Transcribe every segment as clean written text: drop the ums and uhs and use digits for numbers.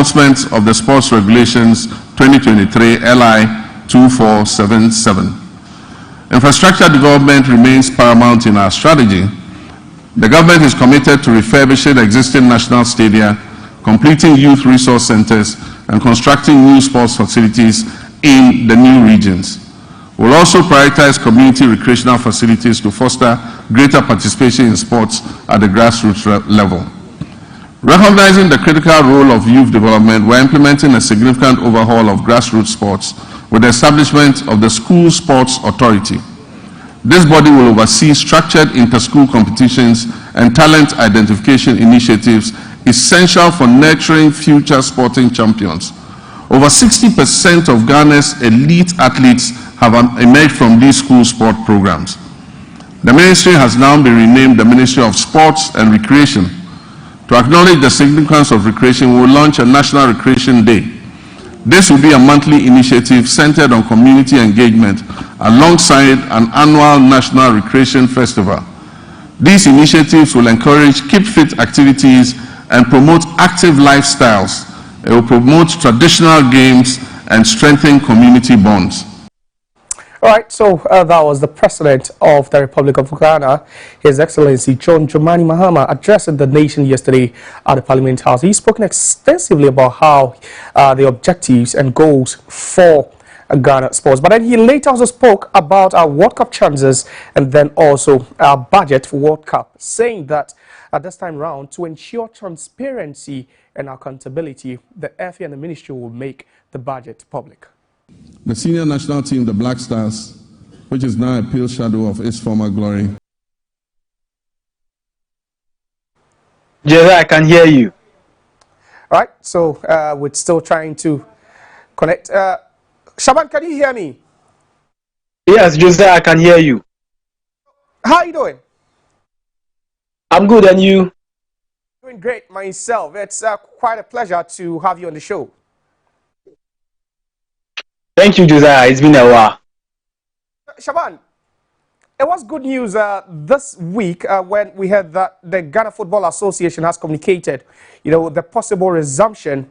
enforcement of the Sports Regulations 2023 LI 2477. Infrastructure development remains paramount in our strategy. The government is committed to refurbishing existing national stadia, completing youth resource centers, and constructing new sports facilities in the new regions. We'll also prioritize community recreational facilities to foster greater participation in sports at the grassroots level. Recognizing the critical role of youth development, we're implementing a significant overhaul of grassroots sports with the establishment of the School Sports Authority. This body will oversee structured inter-school competitions and talent identification initiatives essential for nurturing future sporting champions. Over 60% of Ghana's elite athletes have emerged from these school sport programs. The ministry has now been renamed the Ministry of Sports and Recreation. To acknowledge the significance of recreation, we will launch a National Recreation Day. This will be a monthly initiative centered on community engagement alongside an annual National Recreation Festival. These initiatives will encourage keep fit activities and promote active lifestyles. It will promote traditional games and strengthen community bonds. All right, so that was the President of the Republic of Ghana, His Excellency John Dramani Mahama, addressing the nation yesterday at the Parliament House. He's spoken extensively about how the objectives and goals for Ghana sports. But then he later also spoke about our World Cup chances and then also our budget for World Cup, saying that at this time round, to ensure transparency and accountability, the FA and the Ministry will make the budget public. The senior national team, the Black Stars, which is now a pale shadow of its former glory. Josiah, I can hear you. All right, so we're still trying to connect. Shaban, can you hear me? Yes, Josiah, I can hear you. How are you doing? I'm good, and you? Doing great myself. It's quite a pleasure to have you on the show. Thank you, Josiah. It's been a while. Shaban, it was good news this week when we heard that the Ghana Football Association has communicated, the possible resumption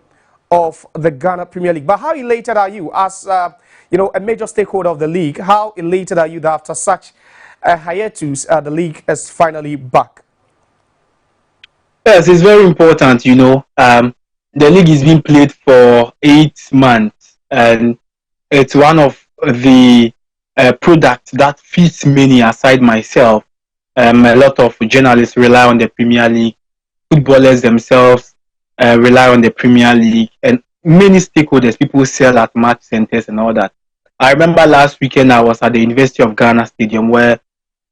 of the Ghana Premier League. But how elated are you as, a major stakeholder of the league? How elated are you that after such a hiatus, the league is finally back? Yes, it's very important, The league is being played for 8 months, and it's one of the products that feeds many aside myself. A lot of journalists rely on the Premier League. Footballers themselves rely on the Premier League. And many stakeholders, people sell at match centers and all that. I remember last weekend I was at the University of Ghana Stadium where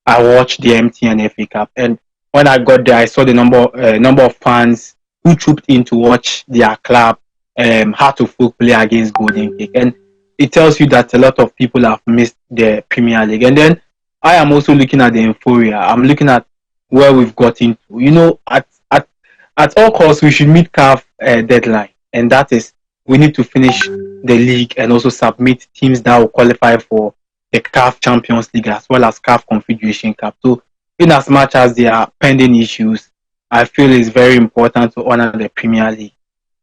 I watched the MTN FA Cup. And when I got there, I saw the number of fans who trooped in to watch their club Heart-of-Oak play against Golden Gate. And it tells you that a lot of people have missed the Premier League. And then I am also looking at the euphoria. I'm looking at where we've got into. At all costs, we should meet CAF deadline. And that is, we need to finish the league and also submit teams that will qualify for the CAF Champions League as well as CAF Confederation Cup. So, in as much as there are pending issues, I feel it's very important to honor the Premier League.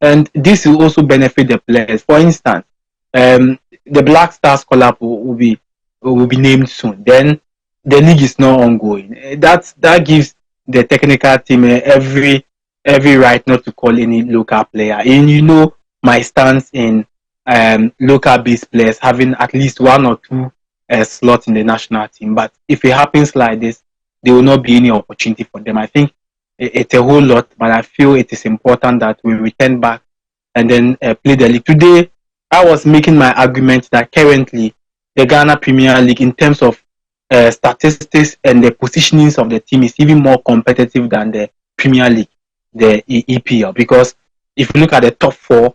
And this will also benefit the players. For instance, the Black Stars collab will be named soon. Then the league is not ongoing. That gives the technical team every right not to call any local player. And my stance in local based players having at least 1 or 2 slots in the national team. But if it happens like this, there will not be any opportunity for them. I think it's a whole lot, but I feel it is important that we return back and then play the league. Today, I was making my argument that currently the Ghana Premier League, in terms of statistics and the positionings of the team, is even more competitive than the Premier League, the EPL. Because if you look at the top 4,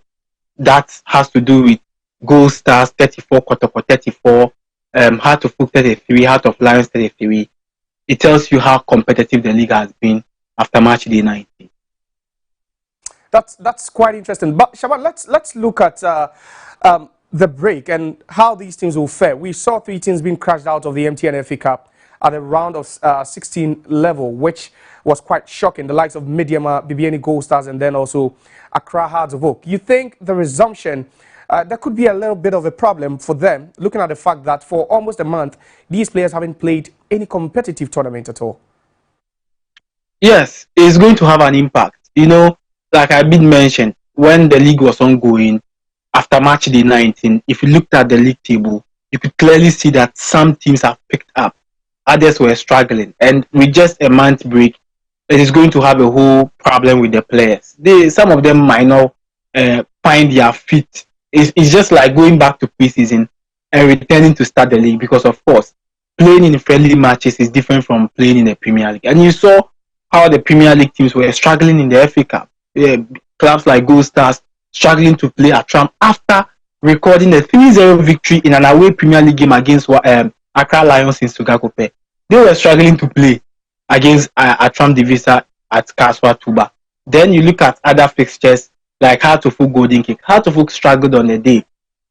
that has to do with Gold Stars 34, Kotoko 34, Heart of Oak 33, Heart of Lions 33. It tells you how competitive the league has been after match day 19. That's quite interesting. But Shaban, let's look at the break and how these teams will fare. We saw 3 teams being crashed out of the MTN FA Cup at the round of 16 level, which was quite shocking. The likes of Midiama, Bibiani Gold Stars, and then also Accra Hearts of Oak. You think the resumption, there could be a little bit of a problem for them, looking at the fact that for almost a month, these players haven't played any competitive tournament at all? Yes, it's going to have an impact. You know, like I did mention, when the league was ongoing, after match day 19, if you looked at the league table, you could clearly see that some teams have picked up, others were struggling. And with just a month break, it is going to have a whole problem with the players. Some of them might not find their feet. It's just like going back to preseason and returning to start the league because, of course, playing in friendly matches is different from playing in the Premier League. And you saw how the Premier League teams were struggling in the FA Cup. Clubs like Gold Stars struggling to play at Trump after recording a 3-0 victory in an away Premier League game against Accra Lions in Sugakope. They were struggling to play against Atram Divisa at Kaswa Tuba. Then you look at other fixtures like Hartlepool Golden Kick. Hartlepool struggled on the day.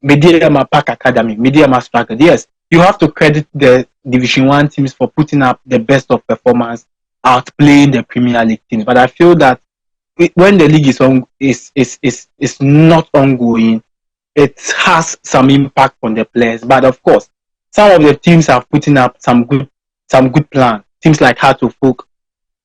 Mediama Park Academy, Mediama struggled. Yes, you have to credit the Division 1 teams for putting up the best of performance, outplaying the Premier League teams. But I feel that when the league is not ongoing, it has some impact on the players. But of course, some of the teams are putting up some good plans. Teams like Hartlepool,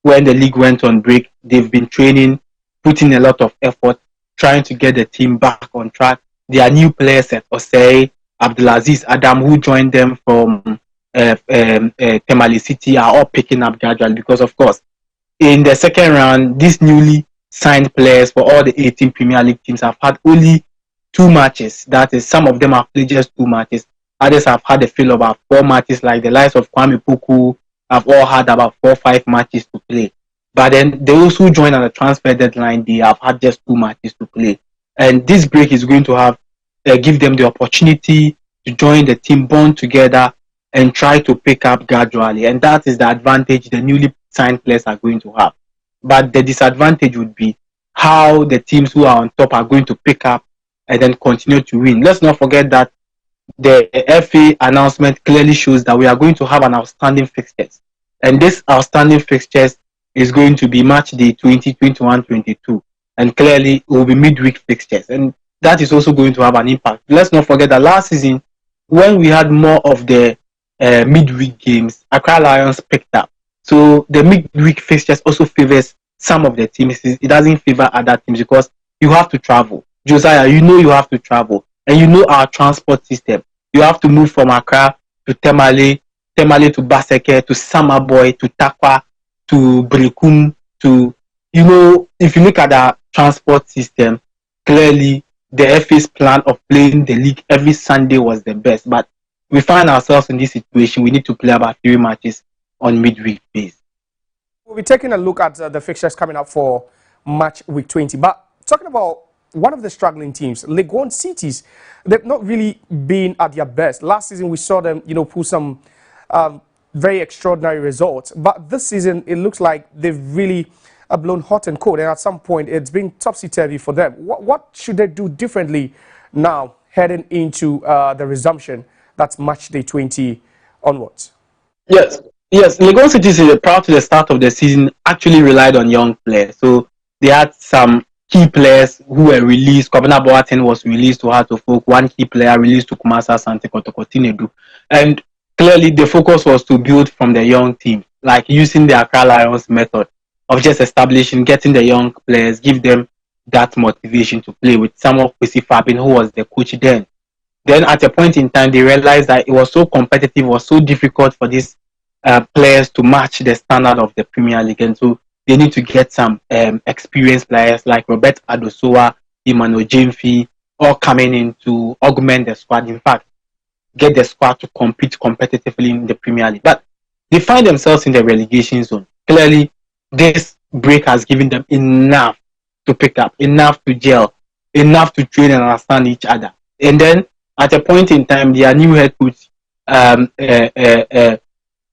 when the league went on break, they've been training, putting a lot of effort, trying to get the team back on track. There are new players at Osei, Abdulaziz Adam, who joined them from Temali City, are all picking up gradually because, of course, in the second round, these newly signed players for all the 18 Premier League teams have had only 2 matches. That is, some of them have played just 2 matches. Others have had a fill of about 4 matches, like the likes of Kwame Puku have all had about 4 or 5 matches to play. But then those who joined at the transfer deadline, they have had just 2 matches to play. And this break is going to have give them the opportunity to join the team, bond together, and try to pick up gradually. And that is the advantage the newly signed players are going to have. But the disadvantage would be how the teams who are on top are going to pick up and then continue to win. Let's not forget that the FA announcement clearly shows that we are going to have an outstanding fixtures. And this outstanding fixtures is going to be match day 2021-22. And clearly it will be midweek fixtures. And that is also going to have an impact. Let's not forget that last season, when we had more of the midweek games, Accra Lions picked up. So the midweek fixtures also favors some of the teams. It doesn't favor other teams because you have to travel. JOSIAH, you know you have to travel. And you know our transport system. You have to move from Accra to Temale to Baseke, to Samaboy, to Takwa, to Brekum, to, you know, if you look at our transport system, clearly the FA's plan of playing the league every Sunday was the best. But we find ourselves in this situation. We need to play about 3 matches on midweek base. We'll be taking a look at the fixtures coming up for match week 20. But talking about one of the struggling teams, Legon Cities, they've not really been at their best. Last season, we saw them, you know, pull some very extraordinary results. But this season, it looks like they've really blown hot and cold. And at some point, it's been topsy-turvy for them. What should they do differently now, heading into the resumption? That's match day 20 onwards. Yes. Legon Cities, prior to the start of the season, actually relied on young players. So they had some key players who were released. Kwabena Boateng was released to Hartlepool. One key player released to Kumasa Sante Kotoko Tinedu. And clearly the focus was to build from the young team, like using the Accra Lions method of just establishing, getting the young players, give them that motivation to play with some of Kwesi Fabin, who was the coach then. Then at a point in time, they realized that it was so competitive, it was so difficult for these players to match the standard of the Premier League. And so they need to get some experienced players like Robert Adosowa, Emmanuel Jemfi, all coming in to augment the squad. In fact, get the squad to compete competitively in the Premier League. But they find themselves in the relegation zone. Clearly, this break has given them enough to pick up, enough to gel, enough to train and understand each other. And then at a point in time, their new head coach,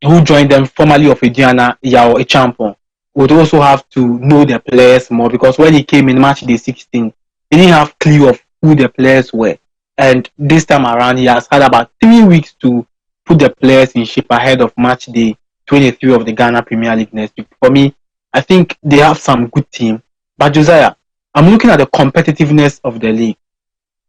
who joined them formerly of Nana Yaw Takyi, would also have to know the players more, because when he came in match day 16, he didn't have clue of who the players were. And this time around, he has had about 3 weeks to put the players in shape ahead of match day 23 of the Ghana Premier League next week. For me, I think they have some good team. But Josiah, I'm looking at the competitiveness of the league.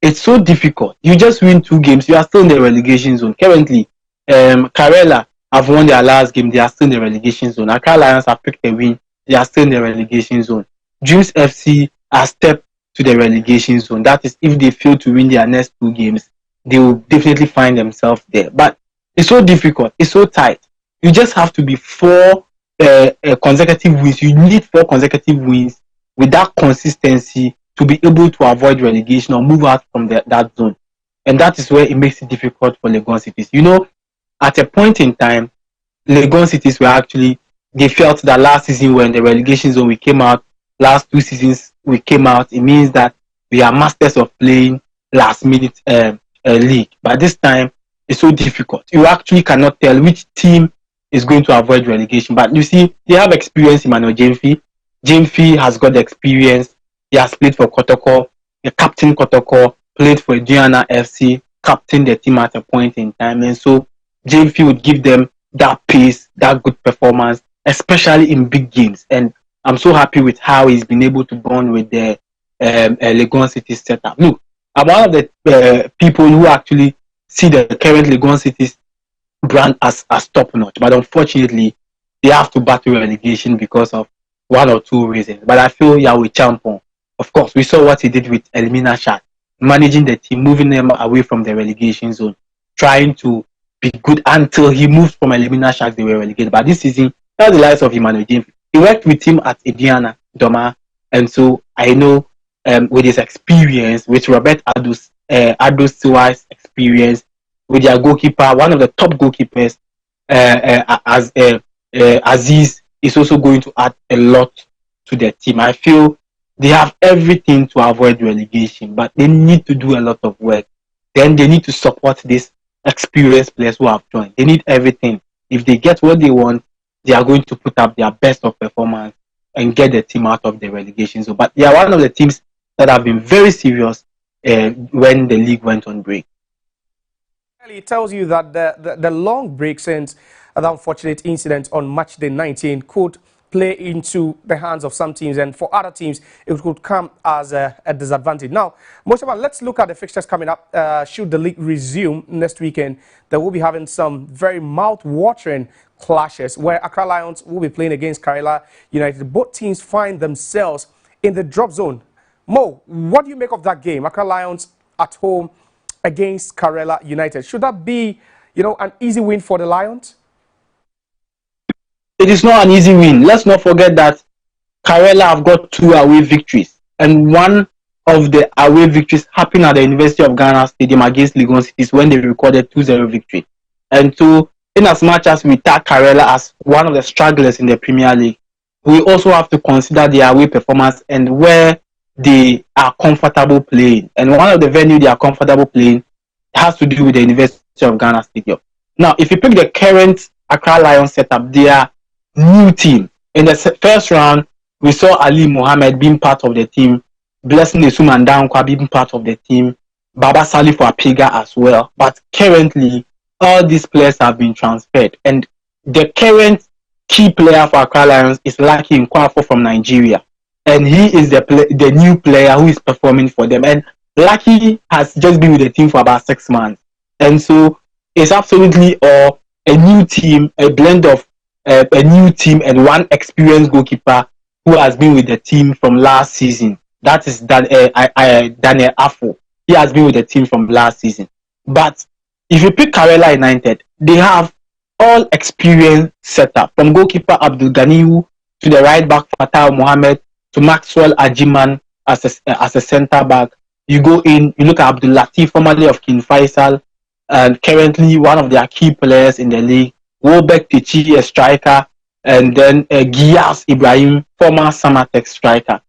It's so difficult. You just win 2 games, you are still in the relegation zone. Currently, Karela have won their last game, they are still in the relegation zone. Accra Lions have picked a win, they are still in the relegation zone. Dreams FC has stepped to the relegation zone. That is, if they fail to win their next 2 games, they will definitely find themselves there. But it's so difficult, it's so tight. You just have to be 4 consecutive wins. You need 4 consecutive wins with that consistency to be able to avoid relegation or move out from that zone. And that is where it makes it difficult for Legon Cities. You know, at a point in time, Legon Cities were actually, they felt that last season when the relegation zone we came out, last 2 seasons we came out, it means that we are masters of playing last minute league. But this time, it's so difficult. You actually cannot tell which team is going to avoid relegation. But you see, they have experience in Emmanuel Jamefi. Jamefi has got the experience. He has played for Kotoko. The captain Kotoko played for Diana FC, captained the team at a point in time. And so Jamefi would give them that pace, that good performance, especially in big games. And I'm so happy with how he's been able to bond with the Legon City setup. Look, I'm one of the people who actually see the current Legon City's brand as top notch, but unfortunately they have to battle relegation because of 1 or 2 reasons. But I feel Yahweh Champon, of course, we saw what he did with Elmina Shat, managing the team, moving them away from the relegation zone, trying to be good until he moved from Elmina Shat, they were relegated. But this season, that's the likes of Emmanuel James. He worked with him at Ediana Doma, and so I know with his experience, with Robert Ados Siwa's experience, with their goalkeeper, one of the top goalkeepers, Aziz, is also going to add a lot to their team. I feel they have everything to avoid relegation, but they need to do a lot of work. Then they need to support these experienced players who have joined. They need everything. If they get what they want, they are going to put up their best of performance and get the team out of the relegation zone. But they are one of the teams that have been very serious when the league went on break. It tells you that the long break since the unfortunate incident on match day 19 could play into the hands of some teams, and for other teams it could come as a disadvantage. Now, Moshaban, let's look at the fixtures coming up. Should the league resume next weekend, they will be having some very mouth-watering clashes where Accra Lions will be playing against Karela United. Both teams find themselves in the drop zone. Mo, what do you make of that game? Accra Lions at home against Karela United. Should that be, an easy win for the Lions? It is not an easy win. Let's not forget that Karela have got 2 away victories, and one of the away victories happened at the University of Ghana Stadium against Legon Cities when they recorded 2-0 victory. And so, in as much as we tag Karela as one of the stragglers in the Premier League, we also have to consider their away performance and where they are comfortable playing. And one of the venues they are comfortable playing has to do with the University of Ghana Stadium. Now, if you pick the current Accra Lions setup, their new team, in the first round, we saw Ali Mohammed being part of the team, Blessing Esum and Dankwa being part of the team, Baba Salih for Apega as well. But currently, all these players have been transferred. And the current key player for Accra Lions is Lucky Nkwafo from Nigeria. And he is the new player who is performing for them. And Lucky has just been with the team for about 6 months. And so it's absolutely a new team, a blend of a new team and one experienced goalkeeper who has been with the team from last season. That is Daniel Afo. He has been with the team from last season. But if you pick Karela United, they have all experienced setup, from goalkeeper Abdul Ganiyu to the right back Fatah Mohammed to Maxwell Ajiman as a centre back. You go in, you look at Abdul Latif, formerly of King Faisal, and currently one of their key players in the league. Wobek Tichi, a striker, and then Giyas Ibrahim, former Samatex striker.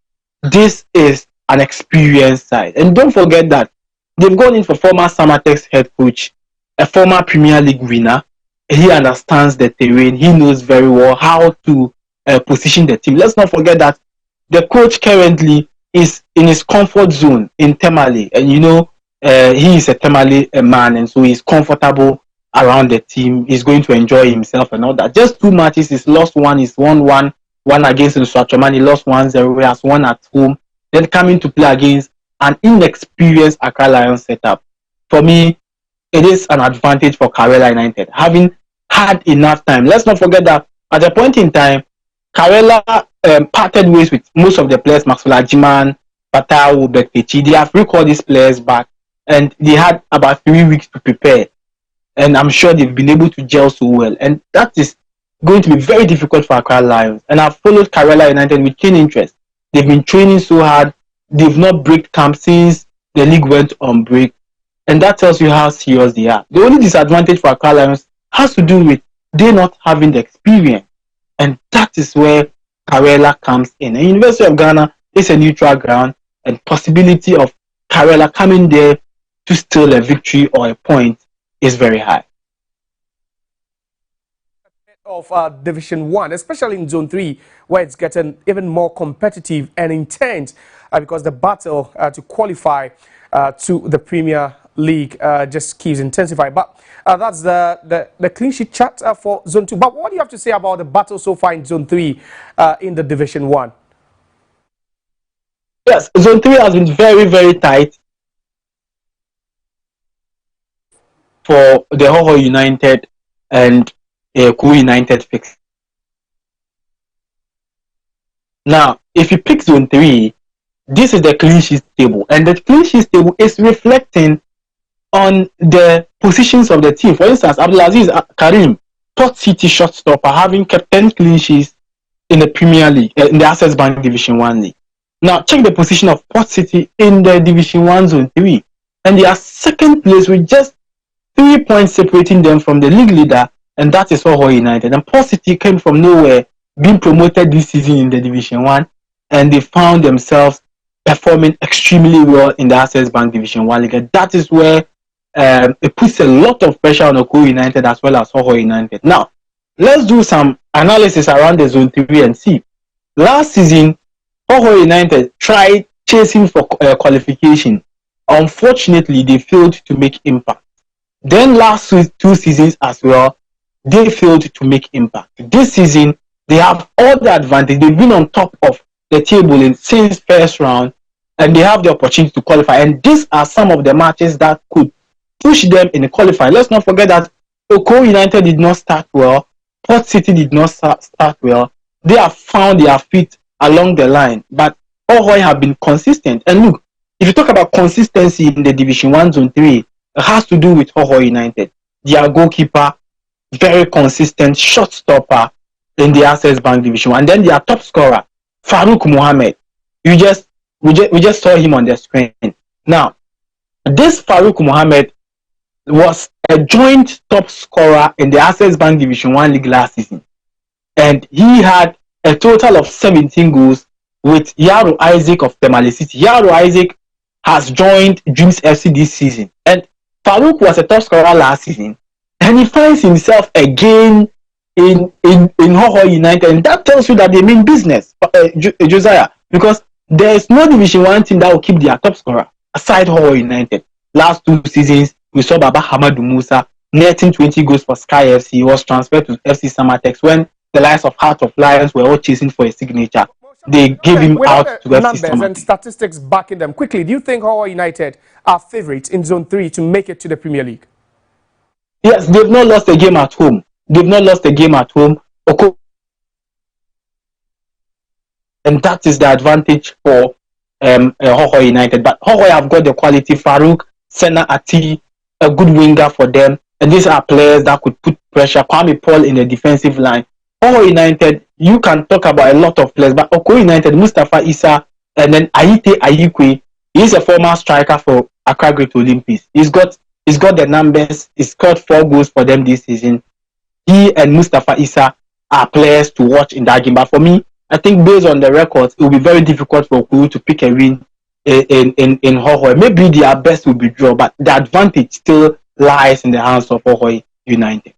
This is an experienced side. And don't forget that they've gone in for former Samatex head coach, a former Premier League winner. He understands the terrain. He knows very well how to position the team. Let's not forget that the coach currently is in his comfort zone in Temale. And he is a Temale man, and so he's comfortable around the team. He's going to enjoy himself and all that. Just 2 matches, he's lost one, he's won one. One against Nswachoman, he lost 1-0, he has won at home. Then coming to play against an inexperienced Accra Lions setup. For me, it is an advantage for Karela United, having had enough time. Let's not forget that at a point in time, Karela parted ways with most of the players, Maxwell Ajiman, Patau, Bekpechi. They have recalled these players back, and they had about 3 weeks to prepare. And I'm sure they've been able to gel so well. And that is going to be very difficult for Accra Lions. And I've followed Karela United with keen interest. They've been training so hard. They've not break camp since the league went on break. And that tells you how serious they are. The only disadvantage for Accra Lions has to do with they not having the experience. And that is where Karela comes in. And University of Ghana is a neutral ground, and possibility of Karela coming there to steal a victory or a point is very high. Of Division 1, especially in Zone 3, where it's getting even more competitive and intense because the battle to qualify to the Premier League just keeps intensifying. But that's the clean sheet chat for Zone 2. But what do you have to say about the battle so far in Zone 3 in the Division 1? Yes, Zone 3 has been very, very tight for the OKOE United and QUAYE United fix. Now, if you pick Zone 3, this is the clean sheet table, and the clean sheet table is reflecting on the positions of the team. For instance, Abdulaziz Karim, Port City shortstopper, having kept 10 clean sheets in the Premier League, in the Access Bank Division 1 League. Now, check the position of Port City in the Division 1 Zone 3, and they are second place with just 3 points separating them from the league leader, and that is OKOE United. And Port City came from nowhere, being promoted this season in the Division 1, and they found themselves performing extremely well in the Access Bank Division 1 League. And that is where it puts a lot of pressure on OKOE United as well as OKOE United. Now, let's do some analysis around the Zone 3 and see. Last season, OKOE United tried chasing for qualification. Unfortunately, they failed to make impact. Then last 2 seasons as well, they failed to make impact. This season, they have all the advantage. They've been on top of the table since first round, and they have the opportunity to qualify. And these are some of the matches that could push them in the qualifying. Let's not forget that OKOE United did not start well. Port City did not start well. They have found their feet along the line, but OKOE have been consistent. And look, if you talk about consistency in the Division 1 Zone 3, it has to do with OKOE United. Their goalkeeper, very consistent shot stopper in the Access Bank Division 1. And then their top scorer, Farouk Mohammed. We just saw him on the screen. Now, this Farouk Mohammed was a joint top scorer in the Access Bank Division 1 League last season. And he had a total of 17 goals with Yaro Isaac of Tamale City. Yaro Isaac has joined Dreams FC this season. And Farouk was a top scorer last season. And he finds himself again in OKOE United. And that tells you that they mean business, Josiah. Because there is no Division 1 team that will keep their top scorer aside OKOE United. Last 2 seasons, we saw Baba Hamadou Musa netting 20 goals for Sky FC. He was transferred to FC Samatex when the likes of Heart of Lions were all chasing for a signature. They gave him out to FC numbers Samatex. And statistics backing them. Quickly, do you think OKOE United are favourites in Zone 3 to make it to the Premier League? Yes, they've not lost a game at home. They've not lost a game at home. And that is the advantage for OKOE United. But OKOE have got the quality. Farouk, Senna Ati, a good winger for them. And these are players that could put pressure. Kwame Paul in the defensive line. OKOE United, you can talk about a lot of players. But OKOE United, Mustafa Issa, and then Aite Ayikwe, he's a former striker for Accra Great Olympics. He's got the numbers. He scored 4 goals for them this season. He and Mustafa Issa are players to watch in that game. But for me, I think based on the records, it will be very difficult for OKOE to pick a win in OKOE. Maybe their best will be draw, but the advantage still lies in the hands of OKOE United.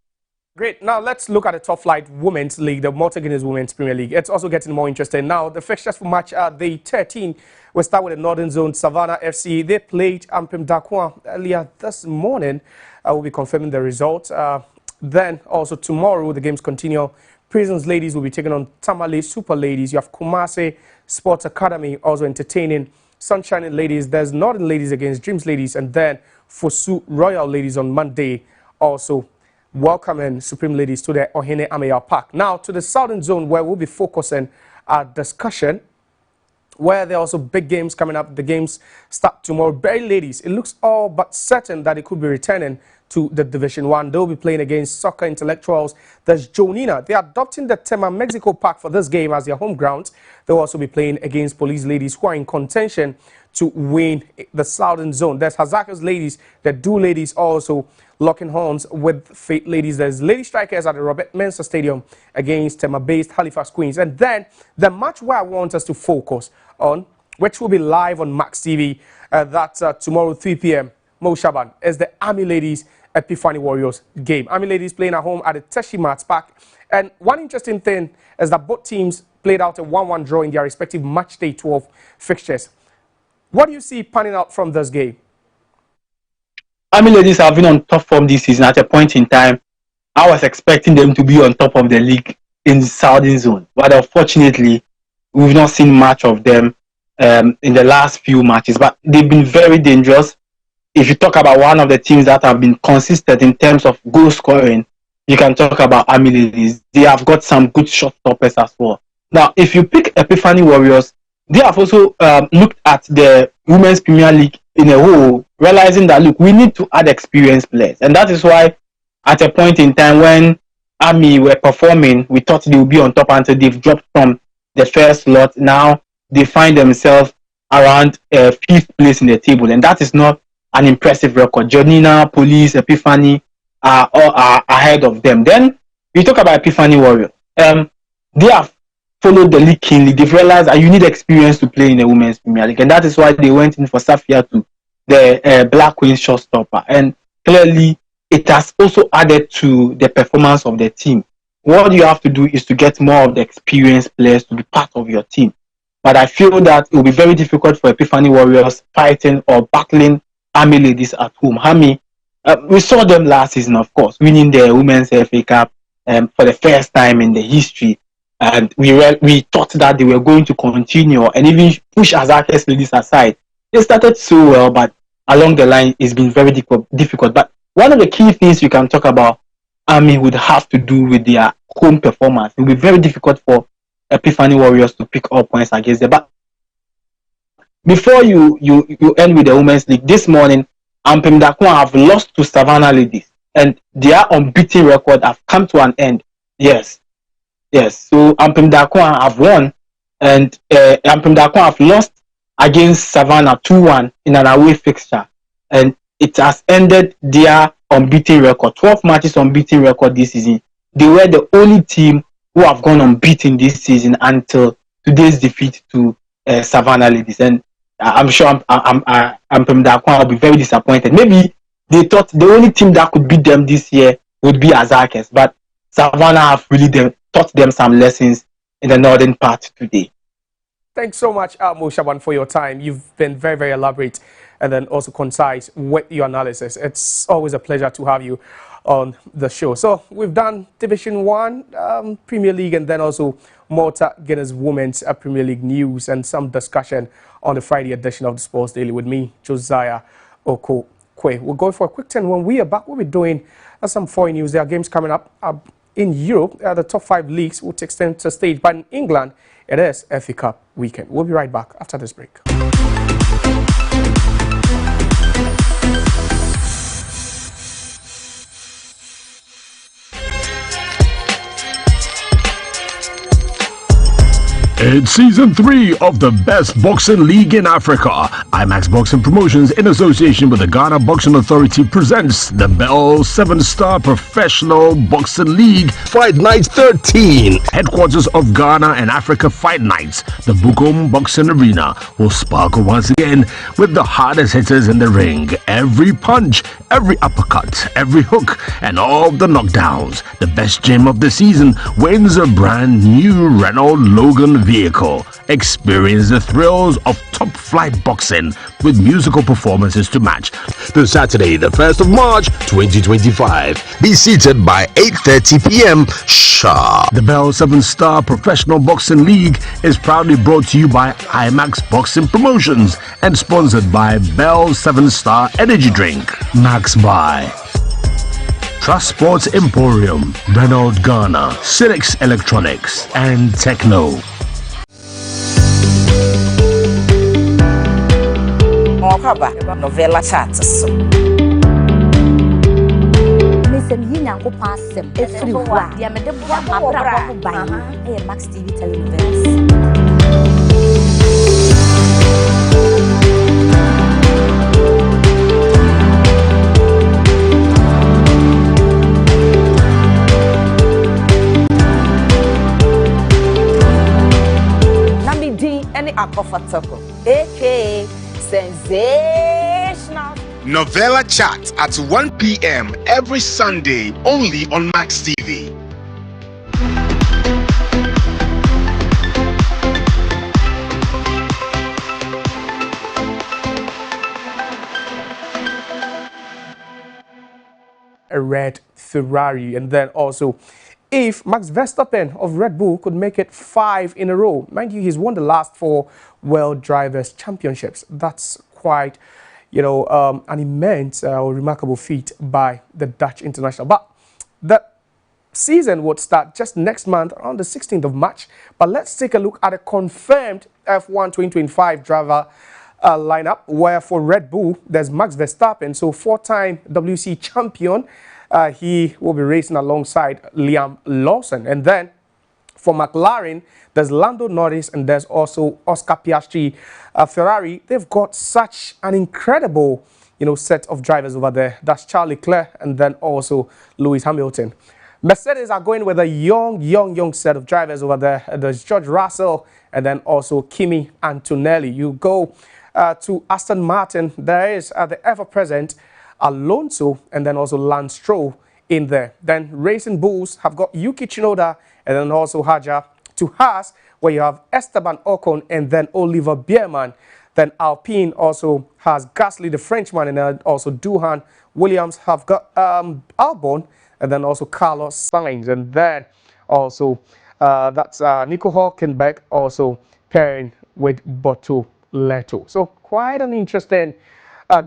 Great. Now let's look at the top flight Women's League, the Malta Guineas Women's Premier League. It's also getting more interesting. Now, the fixtures for match day 13 will start with the Northern Zone Savannah FC. They played Ampem Dakwa earlier this morning. I will be confirming the results. Then also tomorrow the games continue. Prisons Ladies will be taking on Tamale Super Ladies. You have Kumasi Sports Academy also entertaining Sunshining Ladies. There's Northern Ladies against Dreams Ladies, and then Fosu Royal Ladies on Monday also welcoming Supreme Ladies to the Ohene Ameya Park. Now to the Southern Zone, where we'll be focusing our discussion, where there are also big games coming up. The games start tomorrow. Berry Ladies, it looks all but certain that it could be returning to the Division 1. They'll be playing against Soccer Intellectuals. There's Jonina. They're adopting the Tema Mexico Park for this game as their home ground. They'll also be playing against Police Ladies, who are in contention to win the Southern Zone. There's Hazakas Ladies, the Do Ladies also locking horns with Fate Ladies. There's Lady Strikers at the Robert Mensah Stadium against Tema-based Halifax Queens. And then the match where I want us to focus on, which will be live on Max TV, that's tomorrow 3 p.m. Mo Shaban, is the Army Ladies Epiphany Warriors game. Army Ladies playing at home at the Teshi Mats Park. And one interesting thing is that both teams played out a 1-1 draw in their respective match day 12 fixtures. What do you see panning out from this game? Army Ladies have been on top form this season. At a point in time, I was expecting them to be on top of the league in the Southern Zone. But unfortunately, we've not seen much of them in the last few matches. But they've been very dangerous. If you talk about one of the teams that have been consistent in terms of goal scoring, you can talk about Army Ladies. They have got some good shot stoppers as well. Now, if you pick Epiphany Warriors, they have also looked at the Women's Premier League in a whole, realizing that, look, we need to add experienced players. And that is why at a point in time when Army were performing, we thought they would be on top until they've dropped from the first slot. Now they find themselves around 5th place in the table. And that is not an impressive record. Jonina, Police, Epiphany are ahead of them. Then we talk about Epiphany Warriors. They have followed the league keenly. They've realized that you need experience to play in the Women's Premier League. And that is why they went in for Safia to the Black Queen showstopper. And clearly, it has also added to the performance of the team. What you have to do is to get more of the experienced players to be part of your team. But I feel that it will be very difficult for Epiphany Warriors fighting or battling Army Ladies at home. Army, we saw them last season, of course, winning the Women's FA Cup for the first time in the history. And we thought that they were going to continue and even push Azak's Ladies aside. They started so well, but along the line, it's been very difficult. But one of the key things you can talk about Army would have to do with their home performance. It will be very difficult for Epiphany Warriors to pick up points against them. But before you end with the Women's League, this morning, Ampem Dakwa have lost to Savannah Ladies. And their unbeaten record have come to an end. Yes. So Ampem Dakwa have won. And Ampem Dakwa have lost against Savannah 2-1 in an away fixture. And it has ended their unbeaten record. 12 matches unbeaten record this season. They were the only team who have gone unbeaten this season until today's defeat to Savannah Ladies. And I'm sure Ampem Dakwa will be very disappointed. Maybe they thought the only team that could beat them this year would be Azakes. But Savannah have really taught them some lessons in the northern part today. Thanks so much, Mo Shaban, for your time. You've been very, very elaborate and then also concise with your analysis. It's always a pleasure to have you on the show. So we've done Division 1, Premier League, and then also Malta Guinness Women's Premier League news and some discussion on the Friday edition of the Sports Daily with me, Josiah OKOE. We'll go for a quick turn. When we are back, we'll be doing some foreign news. There are games coming up in Europe. The top 5 leagues will take center stage, but in England, it is FA Cup weekend. We'll be right back after this break. It's season 3 of the best boxing league in Africa. IMAX Boxing Promotions, in association with the Ghana Boxing Authority, presents the Bell 7-Star Professional Boxing League Fight Nights 13. Headquarters of Ghana and Africa Fight Nights, the Bukom Boxing Arena will sparkle once again with the hardest hitters in the ring. Every punch, every uppercut, every hook, and all the knockdowns. The best gym of the season wins a brand new Renault Logan vehicle. Experience the thrills of top flight boxing with musical performances to match. to Saturday, the 1st of March 2025. Be seated by 8:30 p.m. sharp. The Bell 7-Star Professional Boxing League is proudly brought to you by IMAX Boxing Promotions and sponsored by Bell 7-Star Energy Drink. Max Buy, Trust Sports Emporium, Renault Ghana, Sinix Electronics, and Techno. Novella charts. Max TV telenovelas. Any Akofotoko, aka Sensational Novella Chat at 1 p.m. every Sunday, only on Max TV. A red Ferrari, and then also if Max Verstappen of Red Bull could make it 5 in a row. Mind you, he's won the last 4 World Drivers' Championships. That's quite, an immense or remarkable feat by the Dutch international. But the season would start just next month, around the 16th of March. But let's take a look at a confirmed F1 2025 driver lineup, where for Red Bull, there's Max Verstappen, so 4-time WC champion. He will be racing alongside Liam Lawson. And then for McLaren, there's Lando Norris and there's also Oscar Piastri. Ferrari, they've got such an incredible, set of drivers over there. That's Charles Leclerc and then also Lewis Hamilton. Mercedes are going with a young set of drivers over there. There's George Russell and then also Kimi Antonelli. You go to Aston Martin, there is the ever-present Alonso and then also Lance Stroll in there. Then Racing Bulls have got Yuki Tsunoda and then also Haja. To Haas, where you have Esteban Ocon and then Oliver Biermann. Then Alpine also has Gasly, the Frenchman, and then also Duhan. Williams have got Albon and then also Carlos Sainz. And then also that's Nico Hülkenberg also pairing with Bortoleto. So quite an interesting,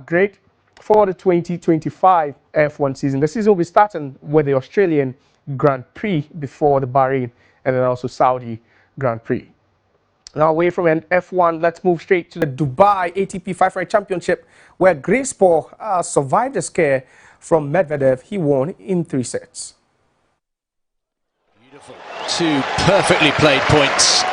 great for the 2025 F1 season. The season will be starting with the Australian Grand Prix before the Bahrain and then also Saudi Grand Prix. Now away from an F1, let's move straight to the Dubai ATP 500 Championship, where Grace Paul survived the scare from Medvedev. He won in 3 sets. Beautiful. 2 perfectly played points